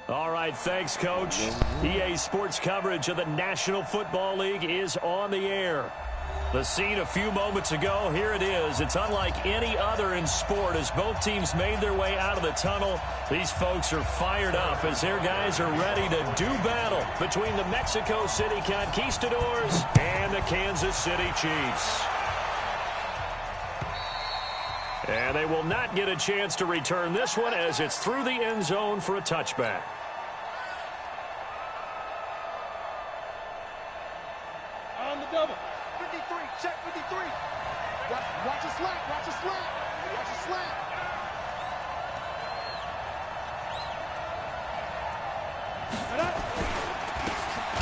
All right, thanks, Coach. EA Sports coverage of the National Football League is on the air. The scene a few moments ago, here it is. It's unlike any other in sport as both teams made their way out of the tunnel. These folks are fired up as their guys are ready to do battle between the Mexico City Conquistadors and the Kansas City Chiefs. And they will not get a chance to return this one as it's through the end zone for a touchback. On the double. 53, check 53. Watch a slant, watch a slant. Watch a slant.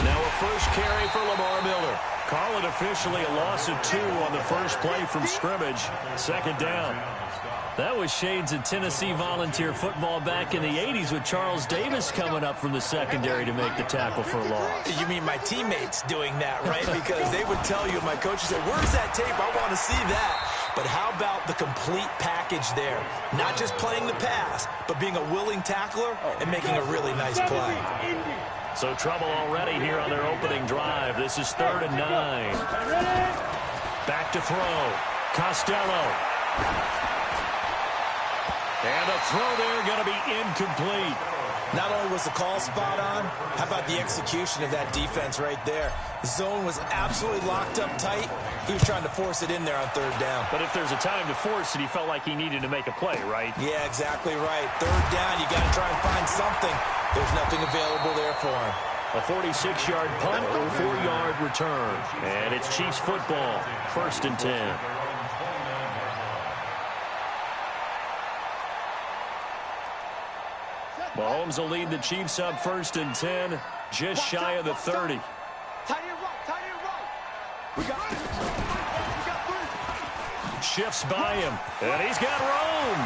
Now a first carry for Lamar Miller. Call it officially a loss of 2 on the first play from scrimmage. Second down. That was shades of Tennessee volunteer football back in the 80s with Charles Davis coming up from the secondary to make the tackle for a loss. You mean my teammates doing that, right? Because they would tell you, my coach would say, where's that tape? I want to see that. But how about the complete package there? Not just playing the pass, but being a willing tackler and making a really nice play. So trouble already here on their opening drive. This is 3rd and 9. Back to throw. Costello. And the throw there going to be incomplete. Not only was the call spot on, how about the execution of that defense right there? The zone was absolutely locked up tight. He was trying to force it in there on 3rd down. But if there's a time to force it, he felt like he needed to make a play, right? Yeah, exactly right. 3rd down, you got to try and find something. There's nothing available there for him. A 46-yard punt or 4-yard return. And it's Chiefs football, 1st and 10. Mahomes will lead the Chiefs up 1st and 10, just shy of the 30. Tight end right. We got 3. Shifts by him, and he's got room.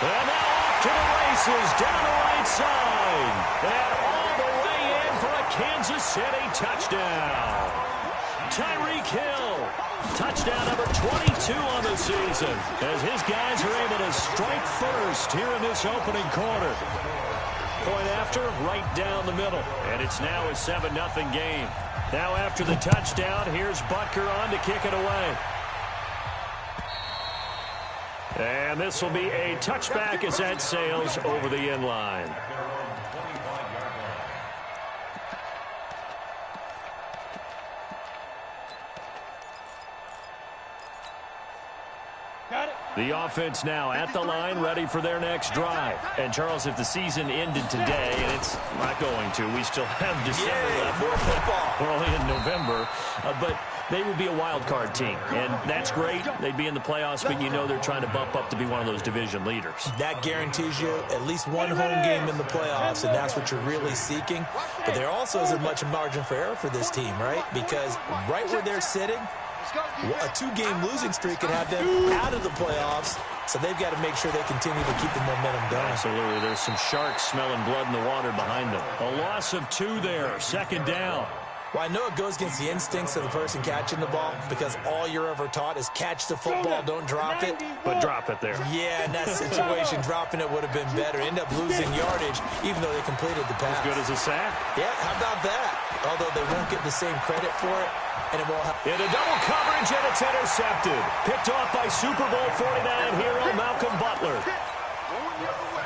And now off to the races, down the right side. And all the way in for a Kansas City touchdown. Tyreek Hill. Touchdown number 22 on the season as his guys are able to strike first here in this opening quarter. Point after, right down the middle. And it's now a 7-0 game. Now after the touchdown, here's Butker on to kick it away. And this will be a touchback as that sails over the end line. The offense now at the line, ready for their next drive. And, Charles, if the season ended today, and it's not going to, we still have December left. More football. We're only in November. But they would be a wild card team, and that's great. They'd be in the playoffs, but you know they're trying to bump up to be one of those division leaders. That guarantees you at least one home game in the playoffs, and that's what you're really seeking. But there also isn't much margin for error for this team, right? Because right where they're sitting, a 2-game losing streak can have them out of the playoffs, so they've got to make sure they continue to keep the momentum going. Absolutely. There's some sharks smelling blood in the water behind them. A loss of 2 there, 2nd down. Well, I know it goes against the instincts of the person catching the ball because all you're ever taught is catch the football, don't drop it. But drop it there. Yeah, in that situation, dropping it would have been better. End up losing yardage, even though they completed the pass. As good as a sack. Yeah, how about that? Although they won't get the same credit for it, and it won't in a double coverage, and it's intercepted. Picked off by Super Bowl 49 hero Malcolm Butler.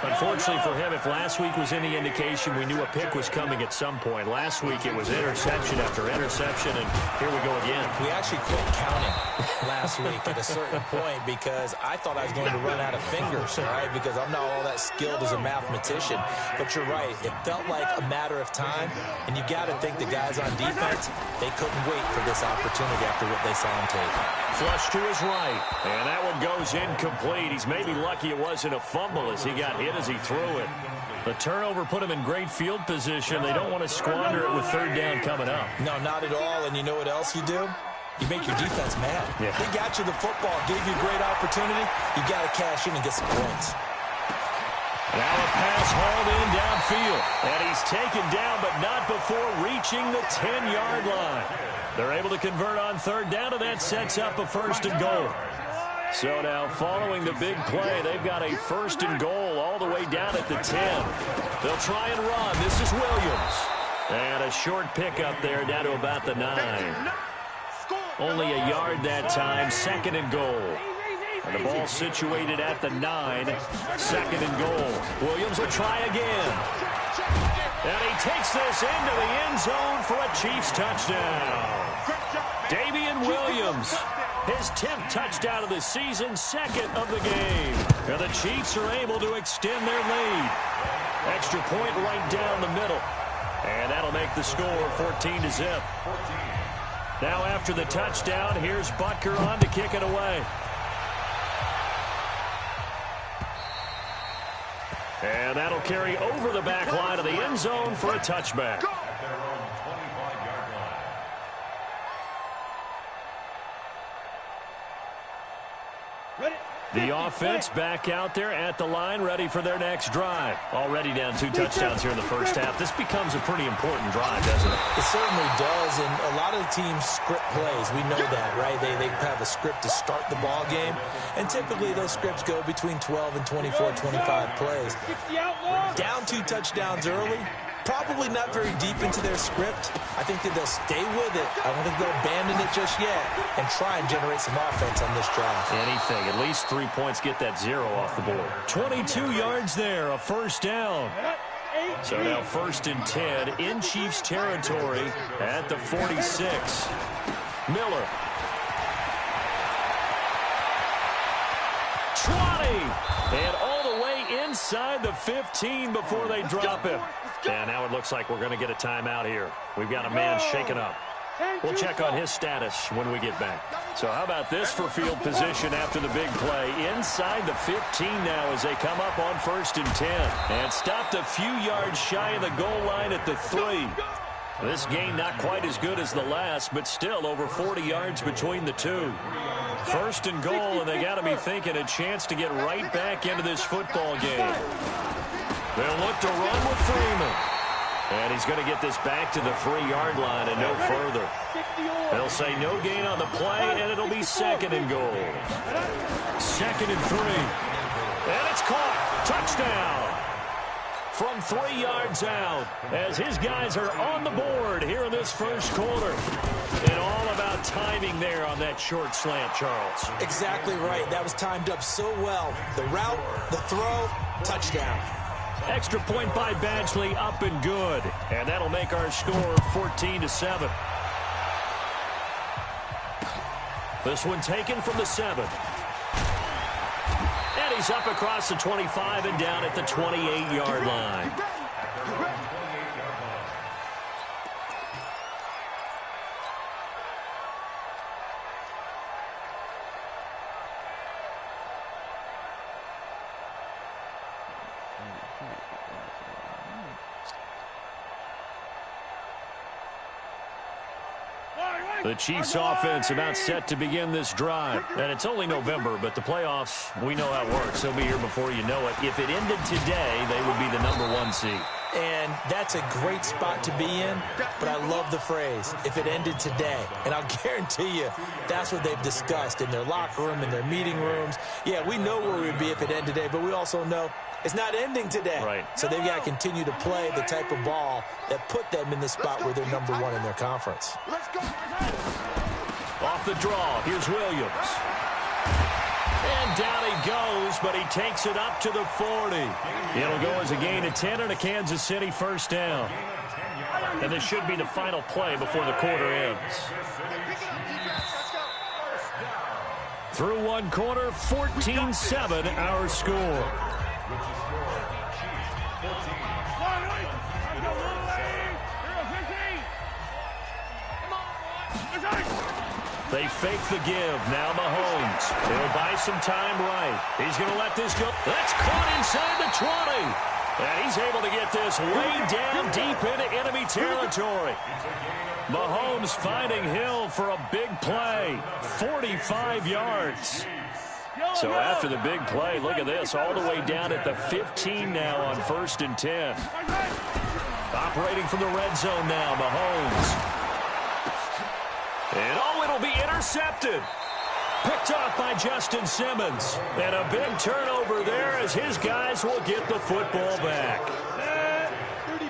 Unfortunately for him, if last week was any indication, we knew a pick was coming at some point. Last week it was interception after interception, and here we go again. We actually quit counting last week at a certain point because I thought I was going to run out of fingers, right? Because I'm not all that skilled as a mathematician. But you're right. It felt like a matter of time, and you got to think the guys on defense, they couldn't wait for this opportunity after what they saw on tape. Flush to his right, and that one goes incomplete. He's maybe lucky it wasn't a fumble as he got hit as he threw it. The turnover put him in great field position. They don't want to squander it with 3rd down coming up. No, not at all. And you know what else you do? You make your defense mad. Yeah. They got you the football, gave you a great opportunity. You got to cash in and get some points. Now a pass hauled in downfield. And he's taken down, but not before reaching the 10-yard line. They're able to convert on 3rd down, and that sets up a 1st and goal. So now following the big play, they've got a 1st and goal all the way down at the 10. They'll try and run. This is Williams. And a short pickup there down to about the 9. Only a yard that time, 2nd and goal. And the ball situated at the 9, 2nd and goal. Williams will try again. And he takes this into the end zone for a Chiefs touchdown. Damian Williams, his 10th touchdown of the season, 2nd of the game. And the Chiefs are able to extend their lead. Extra point right down the middle. And that'll make the score 14-0. Now after the touchdown, here's Butker on to kick it away. And that'll carry over the back line of the end zone for a touchback. The offense back out there at the line, ready for their next drive. Already down 2 touchdowns here in the first half. This becomes a pretty important drive, doesn't it? It certainly does, and a lot of the teams script plays. We know that, right? They have a script to start the ball game, and typically those scripts go between 12 and 24, 25 plays. Down 2 touchdowns early, probably not very deep into their script. I think that they'll stay with it. I don't think they'll abandon it just yet and try and generate some offense on this drive. Anything. At least 3 points, get that 0 off the board. 22 yards there, a 1st down. So now 1st and 10 in Chiefs territory at the 46. Miller. 20. And all the way inside the 15 before they drop him. And now it looks like we're going to get a timeout here. We've got a man shaken up. We'll check on his status when we get back. So how about this for field position after the big play? Inside the 15 now as they come up on 1st and 10. And stopped a few yards shy of the goal line at the 3. This gain not quite as good as the last, but still over 40 yards between the two. 1st and goal, and they got to be thinking a chance to get right back into this football game. They'll look to run with Freeman. And he's going to get this back to the 3-yard line and no further. They'll say no gain on the play, and it'll be 2nd and goal. 2nd and 3. And it's caught. Touchdown. From 3 yards out as his guys are on the board here in this first quarter. And all about timing there on that short slant, Charles. Exactly right. That was timed up so well. The route, the throw, touchdown. Extra point by Badgley, up and good. And that'll make our score 14-7. This one taken from the 7. And he's up across the 25 and down at the 28-yard line. The Chiefs offense about set to begin this drive. And it's only November, but the playoffs, we know how it works. They'll be here before you know it. If it ended today, they would be the #1 seed. And that's a great spot to be in, but I love the phrase, if it ended today. And I'll guarantee you, that's what they've discussed in their locker room, in their meeting rooms. Yeah, we know where we'd be if it ended today, but we also know it's not ending today. Right. So they've got to continue to play the type of ball that put them in the spot where they're #1 in their conference. Off the draw, here's Williams. And down he goes, but he takes it up to the 40. It'll go as a gain of 10 and a Kansas City 1st down. And this should be the final play before the quarter ends. Through one quarter, 14-7 our score. They fake the give. Now Mahomes. He'll buy some time right. He's going to let this go. That's caught inside the 20. And he's able to get this way down deep into enemy territory. Mahomes finding Hill for a big play. 45 yards. So after the big play, look at this. All the way down at the 15 now on 1st and 10. Operating from the red zone now, Mahomes. And, oh, it'll be intercepted. Picked off by Justin Simmons. And a big turnover there as his guys will get the football back.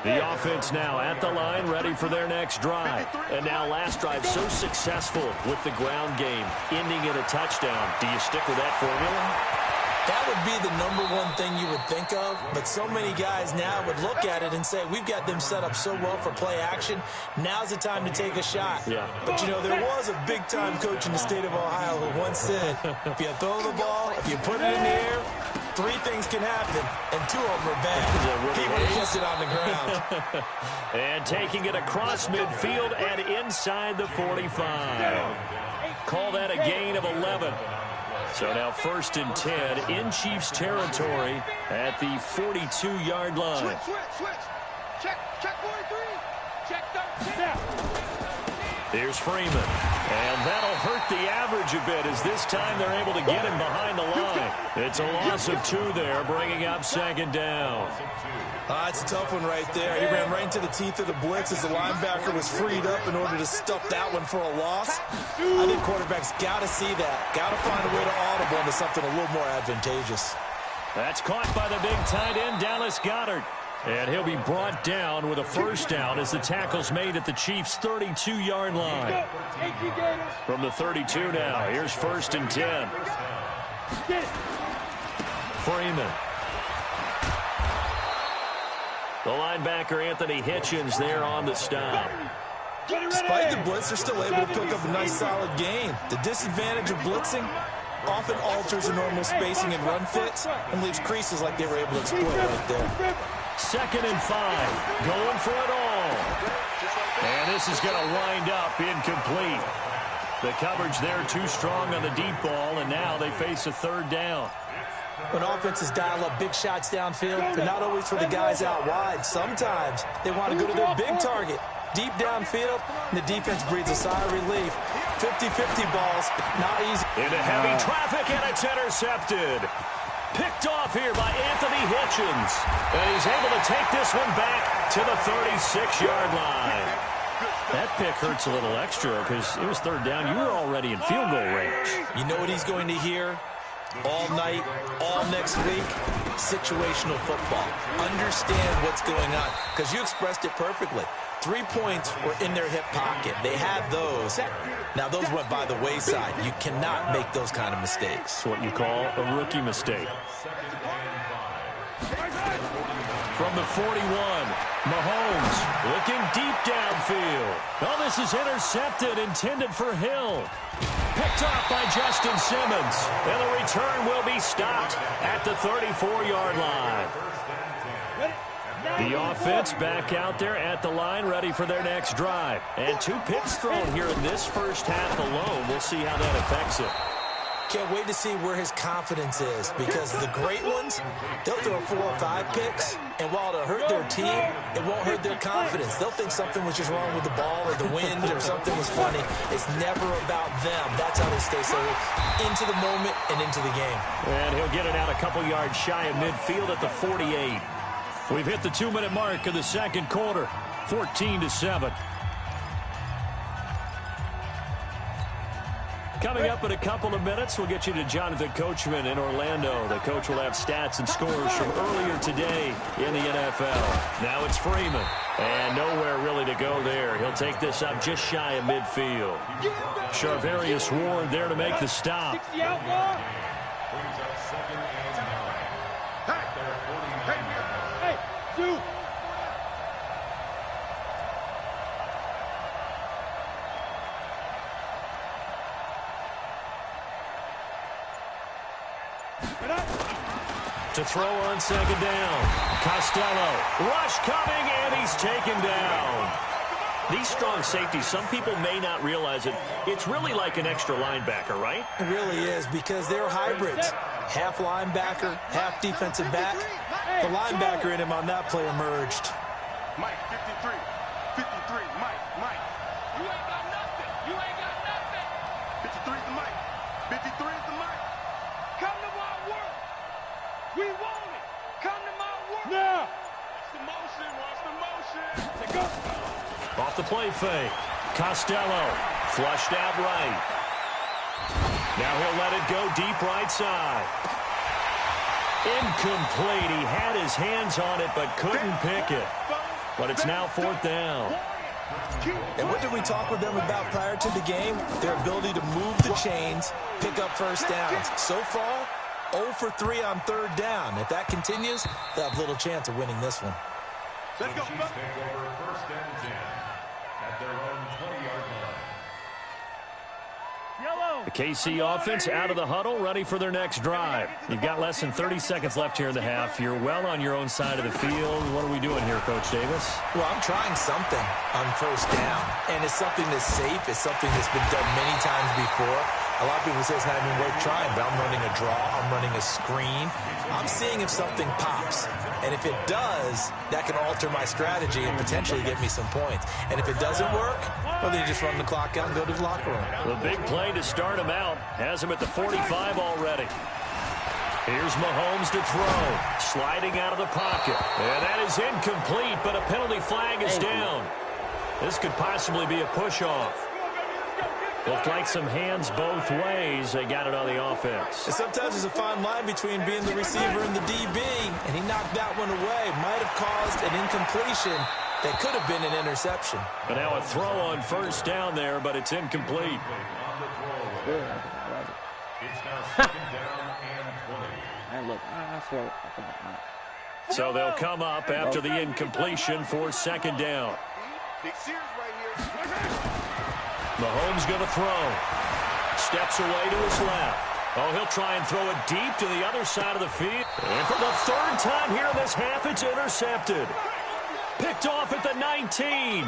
The offense now at the line, ready for their next drive. And now last drive so successful with the ground game, ending in a touchdown. Do you stick with that formula? That would be the #1 thing you would think of, but so many guys now would look at it and say, we've got them set up so well for play action, now's the time to take a shot. Yeah. But, you know, there was a big-time coach in the state of Ohio who once said, if you throw the ball, if you put it in the air, 3 things can happen, and 2 of them are bad. He would have kissed it on the ground. And taking it across midfield and inside the 45. Call that a gain of 11. So now 1st and 10 in Chiefs territory at the 42-yard line. Switch. Check 43. Check 13. Here's Freeman. And that'll hurt the average a bit as this time they're able to get him behind the line. It's a loss of 2 there, bringing up 2nd down. It's a tough one right there. He ran right into the teeth of the blitz as the linebacker was freed up in order to stuff that one for a loss. I think quarterbacks got to see that. Got to find a way to audible into something a little more advantageous. That's caught by the big tight end, Dallas Goedert. And he'll be brought down with a 1st down as the tackle's made at the Chiefs' 32-yard line. From the 32 now, here's 1st and 10. Freeman. The linebacker, Anthony Hitchens, there on the stop. Despite the blitz, they're still able to pick up a nice, solid gain. The disadvantage of blitzing often alters the normal spacing and run fits and leaves creases like they were able to exploit right there. 2nd and 5, going for it all. And this is going to wind up incomplete. The coverage there too strong on the deep ball, and now they face a 3rd down. When offenses dial up big shots downfield, they're not always for the guys out wide. Sometimes they want to go to their big target, deep downfield, and the defense breathes a sigh of relief. 50-50 balls, not easy. Into heavy traffic, and it's intercepted. Picked off here by Anthony Hitchens. And he's able to take this one back to the 36-yard line. That pick hurts a little extra because it was 3rd down. You were already in field goal range. You know what he's going to hear all night, all next week? Situational football. Understand what's going on because you expressed it perfectly. 3 points were in their hip pocket. They had those. Now, those went by the wayside. You cannot make those kind of mistakes. It's what you call a rookie mistake. From the 41, Mahomes looking deep downfield. Oh, this is intercepted, intended for Hill. Picked off by Justin Simmons. And the return will be stopped at the 34-yard line. The offense back out there at the line, ready for their next drive. And 2 picks thrown here in this first half alone. We'll see how that affects it. Can't wait to see where his confidence is because the great ones, they'll throw 4 or 5 picks, and while it'll hurt their team, it won't hurt their confidence. They'll think something was just wrong with the ball or the wind or something was funny. It's never about them. That's how they stay so into the moment and into the game. And he'll get it out a couple yards shy of midfield at the 48. We've hit the 2-minute mark of the 2nd quarter, 14-7. Coming up in a couple of minutes, we'll get you to Jonathan Coachman in Orlando. The coach will have stats and scores from earlier today in the NFL. Now it's Freeman, and nowhere really to go there. He'll take this up just shy of midfield. Charvarius Ward there to make the stop. To throw on 2nd down. Costello. Rush coming, and he's taken down. These strong safeties, some people may not realize it. It's really like an extra linebacker, right? It really is because they're hybrids. Half linebacker, half defensive back. The linebacker in him on that play emerged. Mike, 53. 53, Mike. You ain't got nothing. 53 is the Mike. 53 is the Mike. Come to my work. We want it. Come to my work. Now. Watch the motion. Go. Off the play fake. Costello flushed out right. Now he'll let it go deep right side. Incomplete. He had his hands on it but couldn't pick it. But it's now 4th down. And what did we talk with them about prior to the game? Their ability to move the chains, pick up first downs. So far, 0 for 3 on 3rd down. If that continues, they'll have little chance of winning this one. Let's go. Chiefs take over 1st and 10 at their own 20-yard line. The KC offense out of the huddle, ready for their next drive. You've got less than 30 seconds left here in the half. You're well on your own side of the field. What are we doing here, Coach Davis? Well, I'm trying something on 1st down, and it's something that's safe. It's something that's been done many times before. A lot of people say it's not even worth trying, but I'm running a draw. I'm running a screen. I'm seeing if something pops. And if it does, that can alter my strategy and potentially get me some points. And if it doesn't work, well, then you just run the clock out and go to the locker room. The big play to start him out. Has him at the 45 already. Here's Mahomes to throw. Sliding out of the pocket. And that is incomplete, but a penalty flag is down. This could possibly be a push-off. Looked like some hands both ways. They got it on the offense. And sometimes there's a fine line between being the receiver and the DB, and he knocked that one away. Might have caused an incompletion that could have been an interception. But now a throw on 1st down there, but it's incomplete. It's now 2nd down and 20. So they'll come up after the incompletion for 2nd down. Mahomes going to throw. Steps away to his left. Oh, he'll try and throw it deep to the other side of the field. And for the 3rd time here in this half, it's intercepted. Picked off at the 19.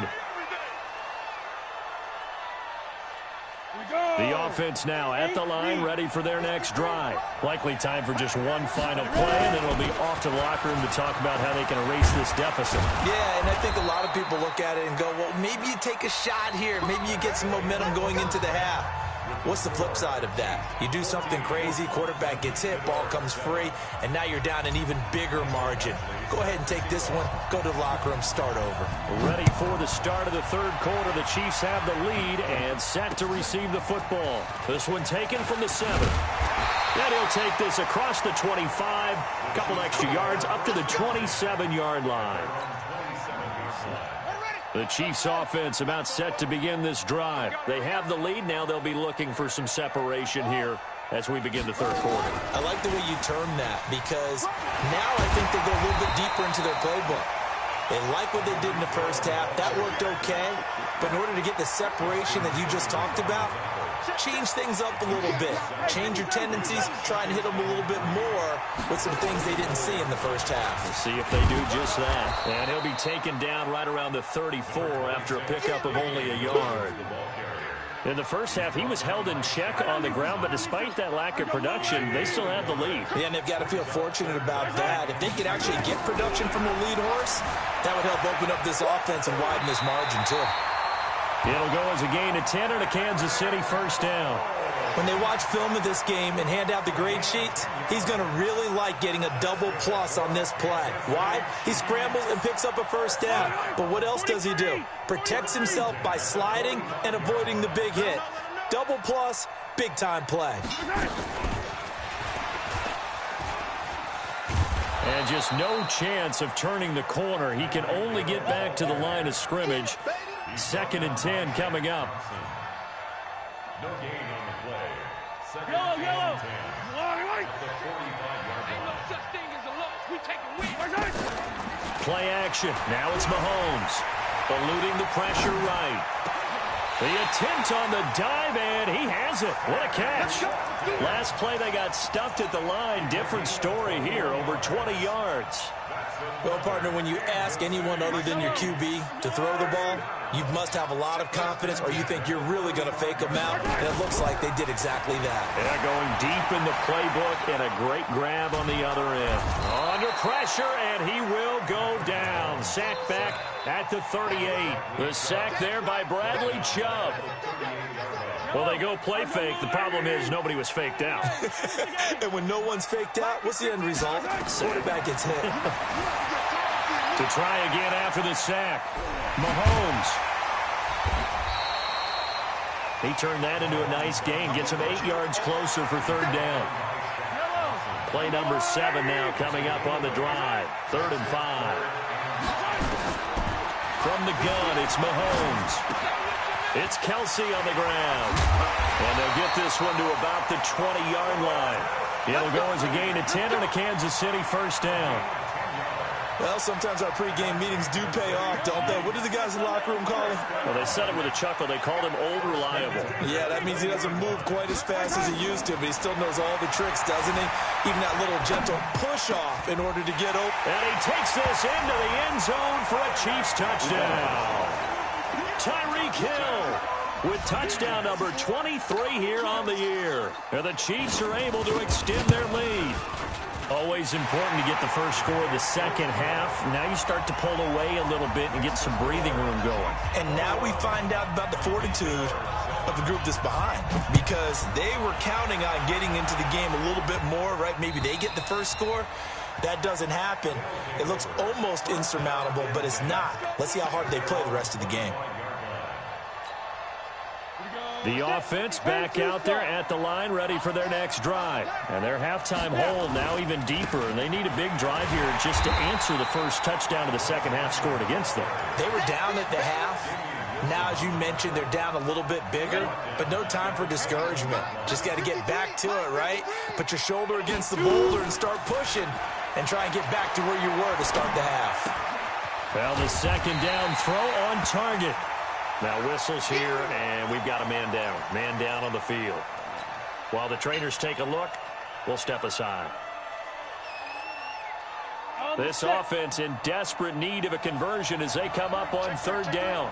The offense now at the line, ready for their next drive. Likely time for just one final play, and then it'll be off to the locker room to talk about how they can erase this deficit. Yeah, and I think a lot of people look at it and go, well, maybe you take a shot here. Maybe you get some momentum going into the half. What's the flip side of that? You do something crazy, quarterback gets hit, ball comes free, and now you're down an even bigger margin. Go ahead and take this one, go to the locker room, start over. Ready for the start of the 3rd quarter. The Chiefs have the lead and set to receive the football. This one taken from the 7. And he'll take this across the 25, a couple extra yards up to the 27-yard line. The Chiefs offense about set to begin this drive. They have the lead. Now they'll be looking for some separation here as we begin the 3rd quarter. I like the way you term that because now I think they go a little bit deeper into their playbook. They like what they did in the 1st half. That worked okay. But in order to get the separation that you just talked about, change things up a little bit. Change your tendencies. Try and hit them a little bit more with some things they didn't see in the 1st half. We'll see if they do just that. And he'll be taken down right around the 34 after a pickup of only a yard. In the 1st half, he was held in check on the ground, but despite that lack of production, they still have the lead. Yeah, and they've got to feel fortunate about that. If they could actually get production from their lead horse, that would help open up this offense and widen this margin, too. It'll go as a gain of 10 and a Kansas City 1st down. When they watch film of this game and hand out the grade sheets, he's going to really like getting a double plus on this play. Why? He scrambles and picks up a 1st down. But what else does he do? Protects himself by sliding and avoiding the big hit. Double plus, big-time play. And just no chance of turning the corner. He can only get back to the line of scrimmage. 2nd and 10 coming up. No gain on the play. 2nd and 10. At the 45-yard line. Ain't no such thing as a loss. We take a win. Play action. Now it's Mahomes. Eluding the pressure right. The attempt on the dive, and he has it. What a catch. Last play, they got stuffed at the line. Different story here, over 20 yards. Well, partner, when you ask anyone other than your QB to throw the ball, you must have a lot of confidence or you think you're really going to fake them out, and it looks like they did exactly that. Yeah, going deep in the playbook and a great grab on the other end. Under pressure, and he will go down. Sacked back at the 38. The sack there by Bradley Chubb. Well, they go play fake. The problem is nobody was faked out. And when no one's faked out, what's the end result? Quarterback gets hit. To try again after the sack. Mahomes. He turned that into a nice gain. Gets him 8 yards closer for third down. Play number 7 now coming up on the drive. 3rd and 5. From the gun, it's Mahomes. It's Kelsey on the ground. And they'll get this one to about the 20-yard line. It'll go as a gain of 10 and a Kansas City first down. Well, sometimes our pregame meetings do pay off, don't they? What do the guys in the locker room call him? Well, they said it with a chuckle. They called him Old Reliable. Yeah, that means he doesn't move quite as fast as he used to, but he still knows all the tricks, doesn't he? Even that little gentle push-off in order to get open. And he takes this into the end zone for a Chiefs touchdown. Tyreek Hill with touchdown number 23 here on the year. And the Chiefs are able to extend their lead. Always important to get the first score of the second half. Now you start to pull away a little bit and get some breathing room going. And now we find out about the fortitude of the group that's behind, because they were counting on getting into the game a little bit more, right? Maybe they get the first score. That doesn't happen. It looks almost insurmountable, but it's not. Let's see how hard they play the rest of the game. The offense back out there at the line, ready for their next drive. And their halftime hole now even deeper, and they need a big drive here just to answer the first touchdown of the second half scored against them. They were down at the half. Now, as you mentioned, they're down a little bit bigger, but no time for discouragement. Just got to get back to it, right? Put your shoulder against the boulder and start pushing, and try and get back to where you were to start the half. Well, the second down throw on target. Now whistles here, and we've got a man down. Man down on the field. While the trainers take a look, we'll step aside. This offense in desperate need of a conversion as they come up on third down.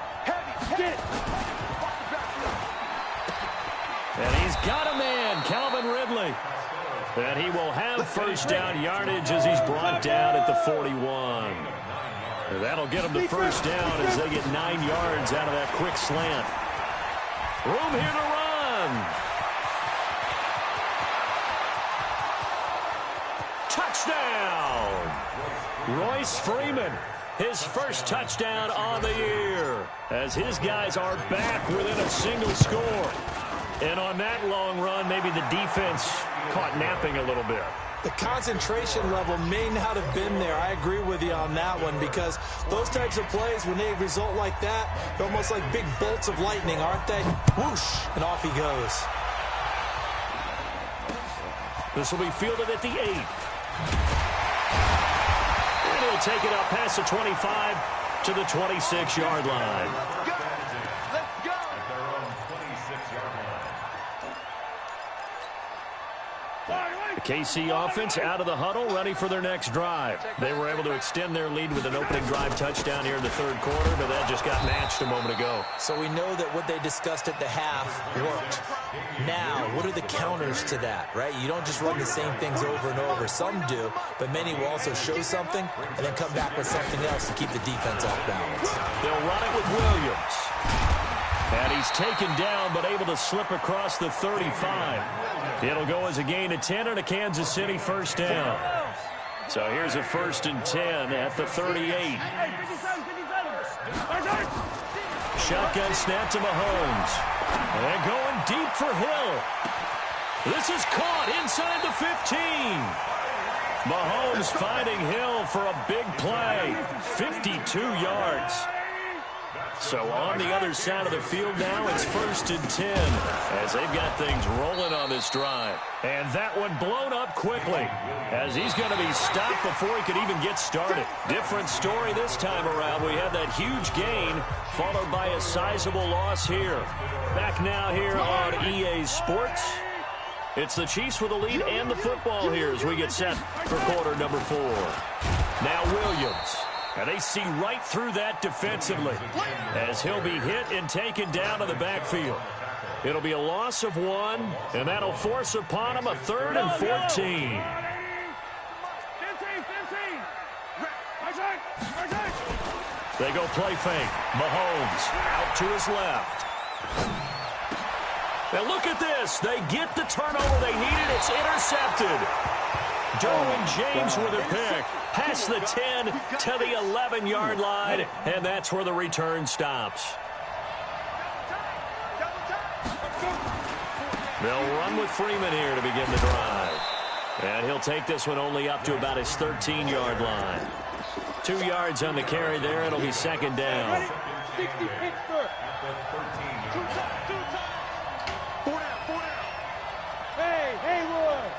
And he's got a man, Calvin Ridley. And he will have first down yardage as he's brought down at the 41. And that'll get them to first down as they get 9 yards out of that quick slant. Room here to run. Touchdown. Royce Freeman, his first touchdown on the year, as his guys are back within a single score. And on that long run, maybe the defense caught napping a little bit. The concentration level may not have been there. I agree with you on that one, because those types of plays, when they result like that, they're almost like big bolts of lightning, aren't they? Whoosh, and off he goes. This will be fielded at the 8. And he'll take it up past the 25 to the 26-yard line. The KC offense out of the huddle, ready for their next drive. They were able to extend their lead with an opening drive touchdown here in the third quarter, but that just got matched a moment ago. So we know that what they discussed at the half worked. Now, what are the counters to that, right? You don't just run the same things over and over. Some do, but many will also show something and then come back with something else to keep the defense off balance. They'll run it with Williams. And he's taken down, but able to slip across the 35. It'll go as a gain of 10 and a Kansas City first down. So here's a 1st and 10 at the 38. Shotgun snap to Mahomes. And going deep for Hill. This is caught inside the 15. Mahomes finding Hill for a big play. 52 yards. So on the other side of the field now, it's 1st and 10 as they've got things rolling on this drive. And that one blown up quickly as he's going to be stopped before he could even get started. Different story this time around. We had that huge gain followed by a sizable loss here. Back now here on EA Sports. It's the Chiefs with the lead and the football here as we get set for quarter number 4. Now Williams. And they see right through that defensively as he'll be hit and taken down to the backfield. It'll be a loss of 1, and that'll force upon him a 3rd and 14. They go play fake. Mahomes out to his left. Now look at this. They get the turnover they needed. It's intercepted. Derwin James with a pick. Past the 10 to the 11-yard line, and that's where the return stops. They'll run with Freeman here to begin the drive. And he'll take this one only up to about his 13-yard line. 2 yards on the carry there. It'll be second down. 60 Pittsburgh. 2 times. 4 down. Hey, Haywood.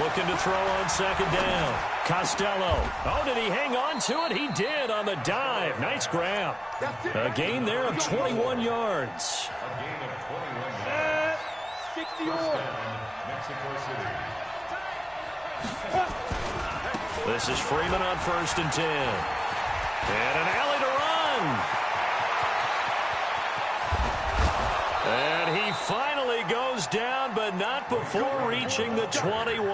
Looking to throw on second down. Costello. Oh, did he hang on to it? He did on the dive. Nice grab. A gain there of 21 yards. 60 yards. This is Freeman on 1st and 10. And an alley to run. And he finally goes down, but not before reaching the 21.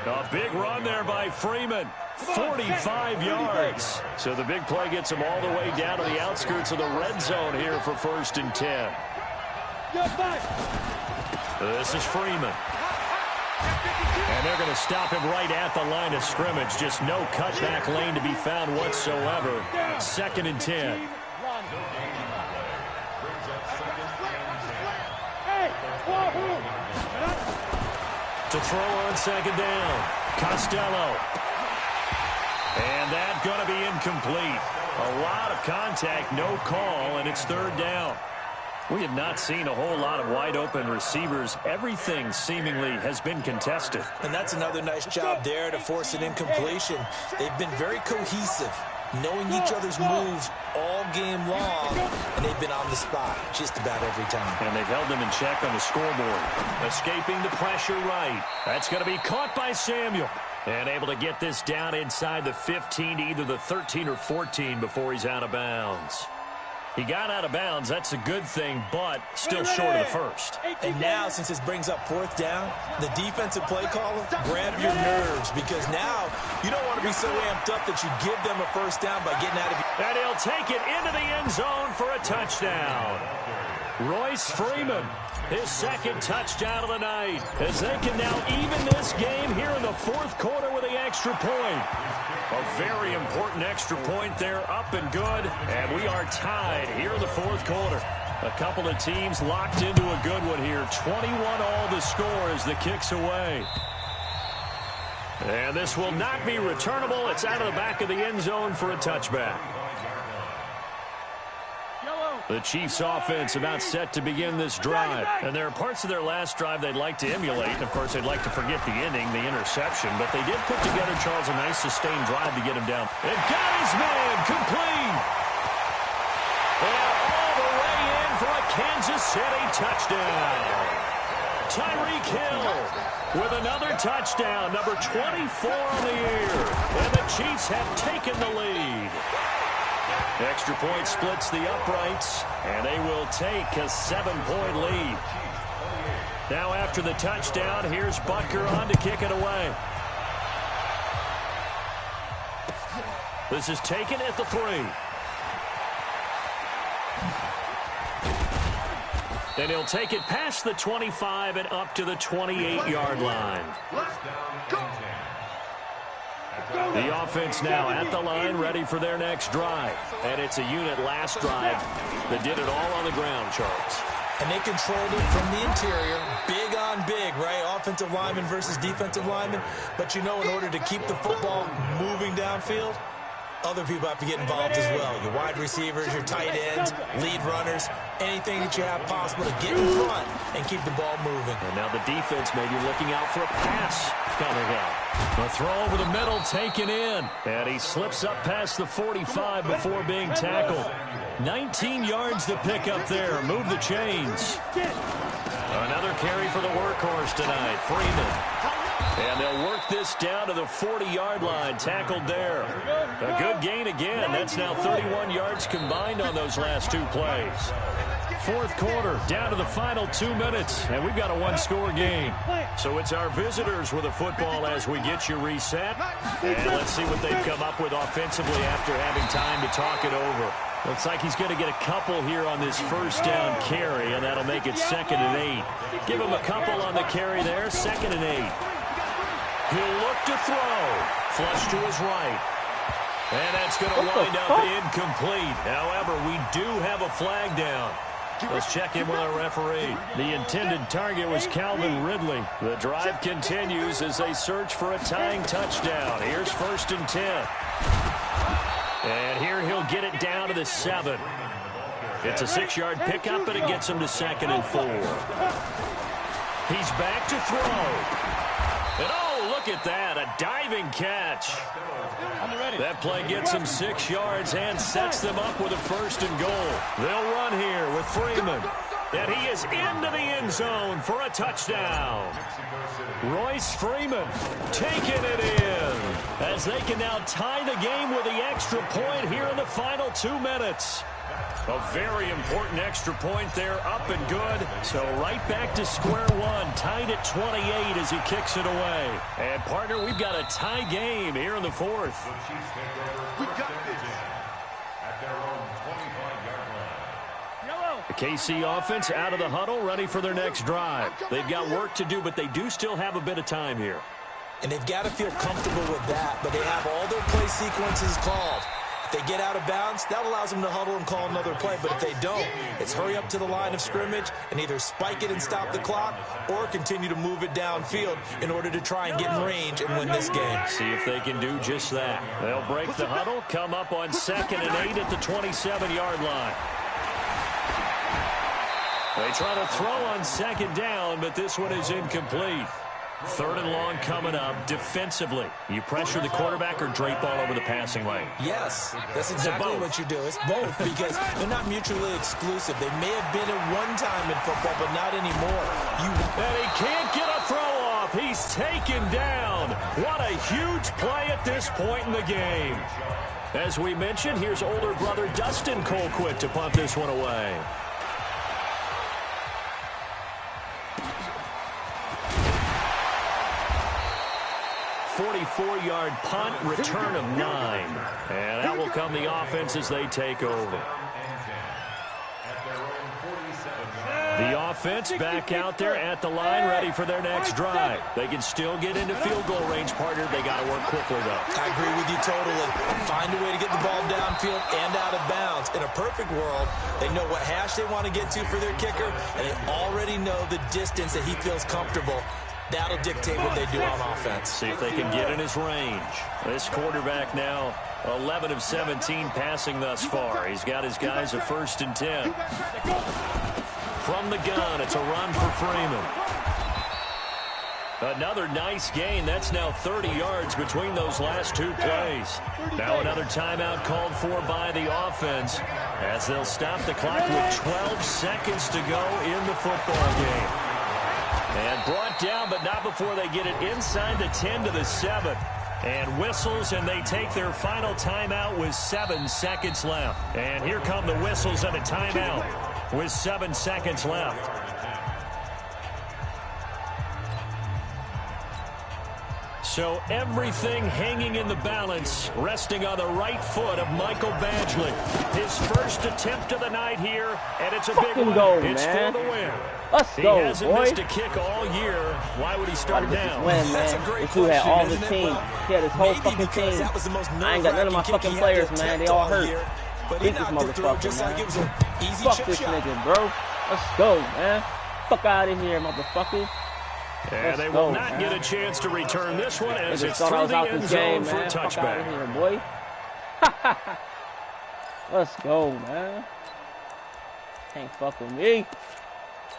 A big run there by Freeman. 45 yards. So the big play gets him all the way down to the outskirts of the red zone here for 1st and 10. This is Freeman. And they're going to stop him right at the line of scrimmage. Just no cutback lane to be found whatsoever. 2nd and 10. To throw on second down. Costello. And that's going to be incomplete. A lot of contact, no call, and it's 3rd down. We have not seen a whole lot of wide-open receivers. Everything seemingly has been contested. And that's another nice job there to force an incompletion. They've been very cohesive, knowing each other's moves all game long, and they've been on the spot just about every time. And they've held them in check on the scoreboard. Escaping the pressure right. That's going to be caught by Samuel. And able to get this down inside the 15 to either the 13 or 14 before he's out of bounds. He got out of bounds. That's a good thing, but still short of the first. And now, since this brings up 4th down, the defensive play caller, grab your nerves, because now you don't want to be so amped up that you give them a 1st down by getting out of your... And he'll take it into the end zone for a touchdown. Royce Freeman, his 2nd touchdown of the night, as they can now even this game here in the 4th quarter with the extra point. A very important extra point there, up and good, and we are tied here in the 4th quarter. A couple of teams locked into a good one here. 21 all the score as the kick's away. And this will not be returnable. It's out of the back of the end zone for a touchback. The Chiefs offense about set to begin this drive. And there are parts of their last drive they'd like to emulate. And, of course, they'd like to forget the inning, the interception. But they did put together, Charles, a nice sustained drive to get him down. And got his man complete. And all the way in for a Kansas City touchdown. Tyreek Hill with another touchdown, number 24 on the year. And the Chiefs have taken the lead. Extra point splits the uprights, and they will take a 7-point lead. Now after the touchdown, here's Butker on to kick it away. This is taken at the 3. And he'll take it past the 25 and up to the 28-yard line. The offense now at the line, ready for their next drive. And it's a unit last drive that did it all on the ground, Charles. And they controlled it from the interior, big on big, right? Offensive lineman versus defensive lineman. But you know, in order to keep the football moving downfield, other people have to get involved as well. Your wide receivers, your tight ends, lead runners, anything that you have possible to get in front and keep the ball moving. And now the defense may be looking out for a pass coming out. A throw over the middle taken in. And he slips up past the 45 before being tackled. 19 yards to pick up there. Move the chains. Another carry for the workhorse tonight, Freeman. And they'll work this down to the 40-yard line. Tackled there. A good gain again. That's now 31 yards combined on those last 2 plays. 4th quarter, down to the final 2 minutes. And we've got a 1-score game. So it's our visitors with the football as we get you reset. And let's see what they've come up with offensively after having time to talk it over. Looks like he's going to get a couple here on this 1st down carry, and that'll make it 2nd and 8. Give him a couple on the carry there, 2nd and 8. He'll look to throw. Flush to his right. And that's going to wind up incomplete. However, we do have a flag down. Let's check in with our referee. The intended target was Calvin Ridley. The drive continues as they search for a tying touchdown. Here's 1st and 10. And here he'll get it down to the 7. It's a 6-yard pickup, and it gets him to 2nd and 4. He's back to throw. And oh, look at that, a diving catch. That play gets him 6 yards and sets them up with a 1st and goal. They'll run here with Freeman. And he is into the end zone for a touchdown. Royce Freeman taking it in as they can now tie the game with the extra point here in the final 2 minutes. A very important extra point there, up and good. So right back to square one, tied at 28 as he kicks it away. And, partner, we've got a tie game here in the 4th. We got this. At their own 25-yard line. The KC offense out of the huddle, ready for their next drive. They've got work to do, but they do still have a bit of time here. And they've got to feel comfortable with that, but they have all their play sequences called. If they get out of bounds, that allows them to huddle and call another play. But if they don't, it's hurry up to the line of scrimmage and either spike it and stop the clock or continue to move it downfield in order to try and get in range and win this game. See if they can do just that. They'll break the huddle, come up on 2nd and 8 at the 27-yard line. They try to throw on 2nd down, but this one is incomplete. 3rd and long coming up. Defensively, you pressure the quarterback or drape all over the passing lane? Yes, that's exactly what you do. It's both because they're not mutually exclusive. They may have been at one time in football, but not anymore. And he can't get a throw off. He's taken down. What a huge play at this point in the game. As we mentioned, here's older brother Dustin Colquitt to punt this one away. 44-yard punt, return of 9. And that will come the offense as they take over. The offense back out there at the line, ready for their next drive. They can still get into field goal range, partner. They got to work quickly, though. I agree with you totally. Find a way to get the ball downfield and out of bounds. In a perfect world, they know what hash they want to get to for their kicker, and they already know the distance that he feels comfortable. That'll dictate what they do on offense. See if they can get in his range. This quarterback now 11 of 17 passing thus far. He's got his guys a 1st and 10. From the gun, it's a run for Freeman. Another nice gain. That's now 30 yards between those last 2 plays. Now another timeout called for by the offense as they'll stop the clock with 12 seconds to go in the football game. And brought down, but not before they get it inside the 10 to the 7. And whistles, and they take their final timeout with 7 seconds left. And here come the whistles and a timeout with 7 seconds left. So everything hanging in the balance, resting on the right foot of Michael Badgley. His first attempt of the night here, and it's a big one. It's for the win. Let's go, He hasn't boy. missed a kick all year. Why would he start down? Win, That's man. a great This dude had all the question, team. isn't it? He had his whole Maybe fucking because team. that was the most I ain't got none of my nerve-wracking fucking kick he players, had to man. They attempt all all hurt. year, but he Beat this knocked it through motherfucker, just like it was man. an easy Fuck chip this shot. nigga, bro. Let's go, man. Fuck out of here, motherfucker. And they will not get a chance to return this one as Niggas it's thought I through was the out end this zone game, for a man. Fuck out of touchback. here, boy. Let's go, man. Can't fuck with me.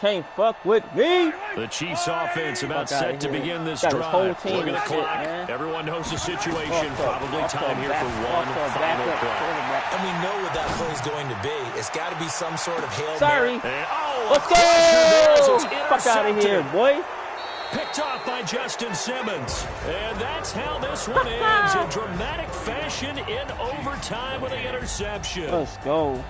Can't fuck with me. The Chiefs offense about Fuck outta set to here. begin this Got his drive. whole team Look at the and shit, clock. man. Everyone knows the situation. Also, Probably time here for one final play. And we know what that play is going to be. It's got to be some sort of Hail Sorry. Mary. And, oh, Let's a crusher there as it's go. Fuck out of here, intercepted. boy. Picked off by Justin Simmons. And that's how this one ends in dramatic fashion in overtime with an interception. Let's go.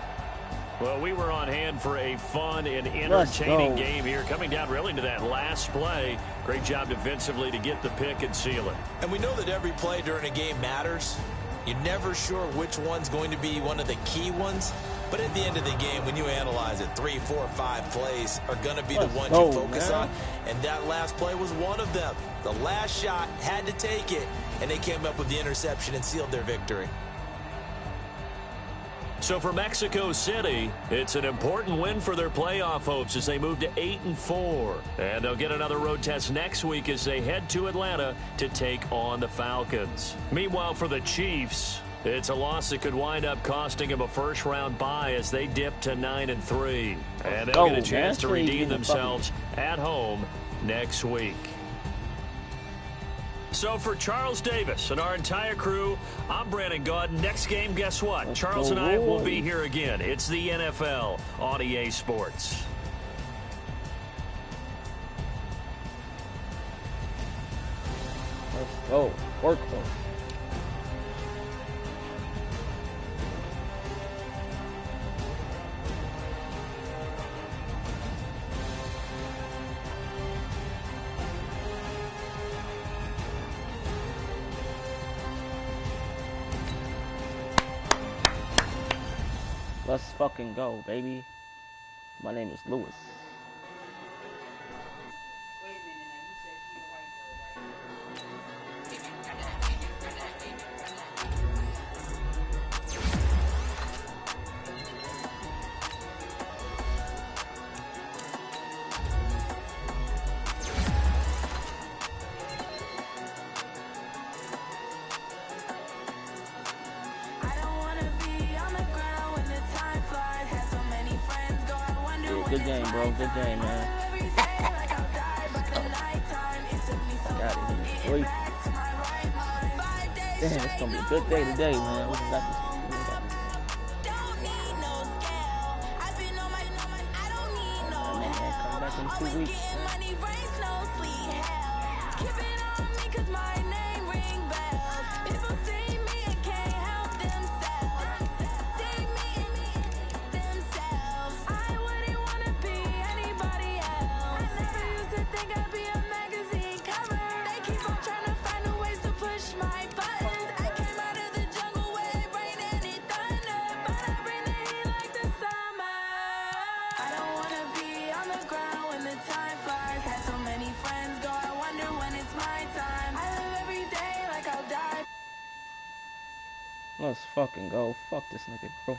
Well, we were on hand for a fun and entertaining go. game here. Coming down really to that last play. Great job defensively to get the pick and seal it. And we know that every play during a game matters. You're never sure which one's going to be one of the key ones. But at the end of the game, when you analyze it, 3, 4, 5 plays are going to be the ones you focus on. And that last play was one of them. The last shot had to take it, and they came up with the interception and sealed their victory. So for Mexico City, it's an important win for their playoff hopes as they move to 8-4. And they'll get another road test next week as they head to Atlanta to take on the Falcons. Meanwhile, for the Chiefs, it's a loss that could wind up costing them a first-round bye as they dip to 9-3. And they'll get a chance to redeem themselves at home next week. So for Charles Davis and our entire crew, I'm Brandon Gaudin. Next game, guess what? Charles and I will be here again. It's the NFL on EA Sports. Let's go. Work for it. Let's fucking go, baby. My name is Lewis. Good game, bro. Good game, man. Got it. Wait. Damn, it's gonna be a good day today, man. We got this. Come back in 2 weeks. Let's fucking go. Fuck this nigga, bro.